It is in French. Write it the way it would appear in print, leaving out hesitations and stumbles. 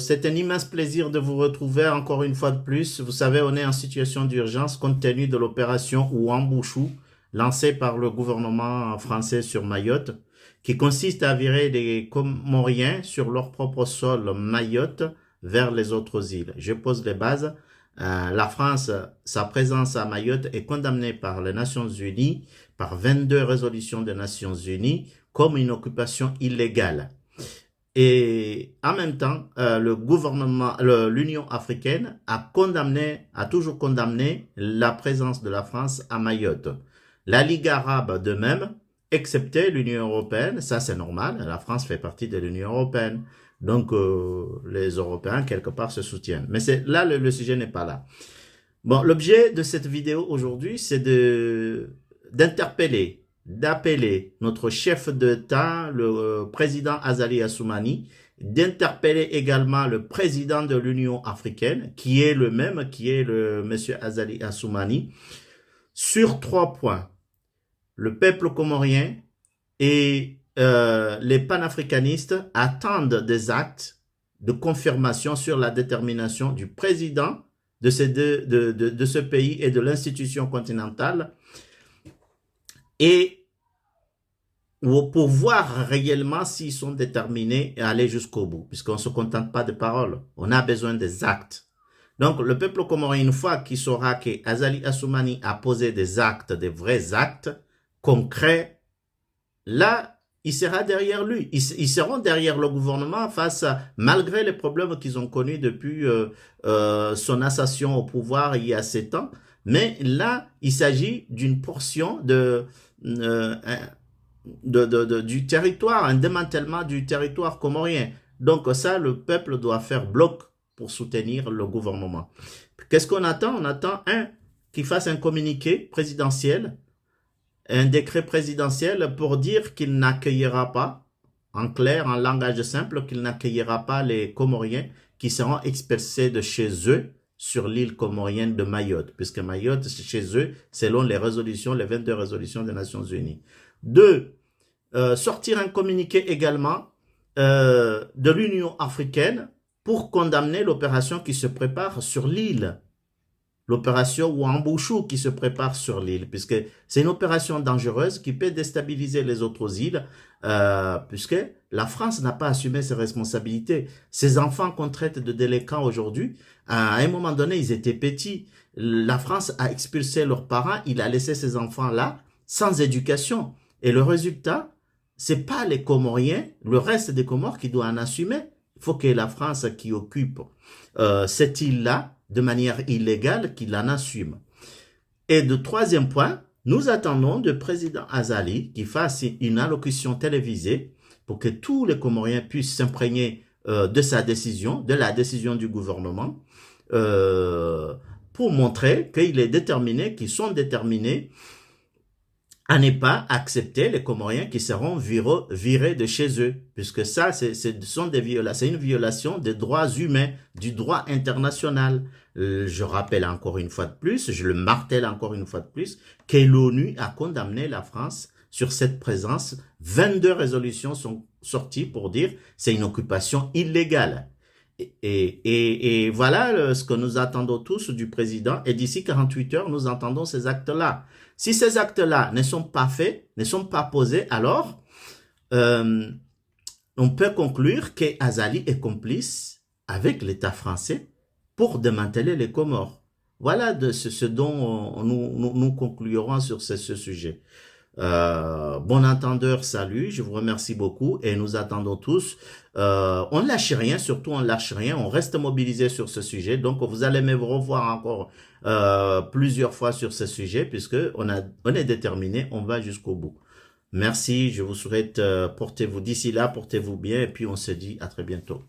c'est un immense plaisir de vous retrouver encore une fois de plus. Vous savez, on est en situation d'urgence compte tenu de l'opération Ouambouchou lancée par le gouvernement français sur Mayotte, qui consiste à virer les Comoriens sur leur propre sol Mayotte vers les autres îles. Je pose les bases. La France, sa présence à Mayotte est condamnée par les Nations Unies, par 22 résolutions des Nations Unies, comme une occupation illégale. Et en même temps, le gouvernement, l'Union africaine a toujours condamné la présence de la France à Mayotte. La Ligue arabe de même, excepté l'Union européenne, ça c'est normal, la France fait partie de l'Union européenne. Donc les Européens quelque part se soutiennent. Mais là, le sujet n'est pas là. Bon, l'objet de cette vidéo aujourd'hui, c'est d'appeler notre chef d'État, le président Azali Assoumani, d'interpeller également le président de l'Union africaine, qui est le monsieur Azali Assoumani, sur 3 points. Le peuple comorien et les panafricanistes attendent des actes de confirmation sur la détermination du président de ce pays et de l'institution continentale, et pour voir réellement s'ils sont déterminés à aller jusqu'au bout, puisqu'on ne se contente pas de paroles, on a besoin des actes. Donc le peuple comorien, une fois qu'il saura que Azali Assoumani a posé des actes, des vrais actes concrets, là, il sera derrière lui. Ils seront derrière le gouvernement malgré les problèmes qu'ils ont connus depuis son ascension au pouvoir il y a 7 ans. Mais là, il s'agit d'une portion du territoire, un démantèlement du territoire comorien. Donc ça, le peuple doit faire bloc pour soutenir le gouvernement. Qu'est-ce qu'on attend? On attend qu'il fasse un communiqué présidentiel, un décret présidentiel pour dire qu'il n'accueillera pas, en clair, en langage simple, qu'il n'accueillera pas les Comoriens qui seront expulsés de chez eux sur l'île comorienne de Mayotte, puisque Mayotte, c'est chez eux, selon les 22 résolutions des Nations Unies. 2, sortir un communiqué également de l'Union africaine pour condamner l'opération qui se prépare sur l'île. L'opération Ouambouchou qui se prépare sur l'île, puisque c'est une opération dangereuse qui peut déstabiliser les autres îles, puisque la France n'a pas assumé ses responsabilités. Ces enfants qu'on traite de délinquants aujourd'hui, à un moment donné, ils étaient petits. La France a expulsé leurs parents, il a laissé ces enfants-là sans éducation. Et le résultat, c'est pas les Comoriens, le reste des Comores qui doit en assumer. Il faut que la France qui occupe cette île-là, de manière illégale, qu'il en assume. Et de 3e point, nous attendons du président Azali qui fasse une allocution télévisée pour que tous les Comoriens puissent s'imprégner de sa décision, de la décision du gouvernement, pour montrer qu'il est déterminé, qu'ils sont déterminés à ne pas accepter les Comoriens qui seront virés de chez eux, puisque ça, c'est une violation des droits humains, du droit international. Je rappelle encore une fois de plus, je le martèle encore une fois de plus, que l'ONU a condamné la France sur cette présence. 22 résolutions sont sorties pour dire c'est une occupation illégale. Et voilà ce que nous attendons tous du président. Et d'ici 48 heures, nous entendons ces actes-là. Si ces actes-là ne sont pas faits, ne sont pas posés, alors on peut conclure que Azali est complice avec l'État français pour démanteler les Comores. Voilà ce dont nous conclurons sur ce sujet. Bon entendeur, salut, je vous remercie beaucoup et nous attendons tous. On ne lâche rien, surtout on ne lâche rien, on reste mobilisé sur ce sujet. Donc vous allez me revoir encore plusieurs fois sur ce sujet puisque on est déterminé, on va jusqu'au bout. Merci, je vous souhaite, portez-vous d'ici là, portez-vous bien et puis on se dit à très bientôt.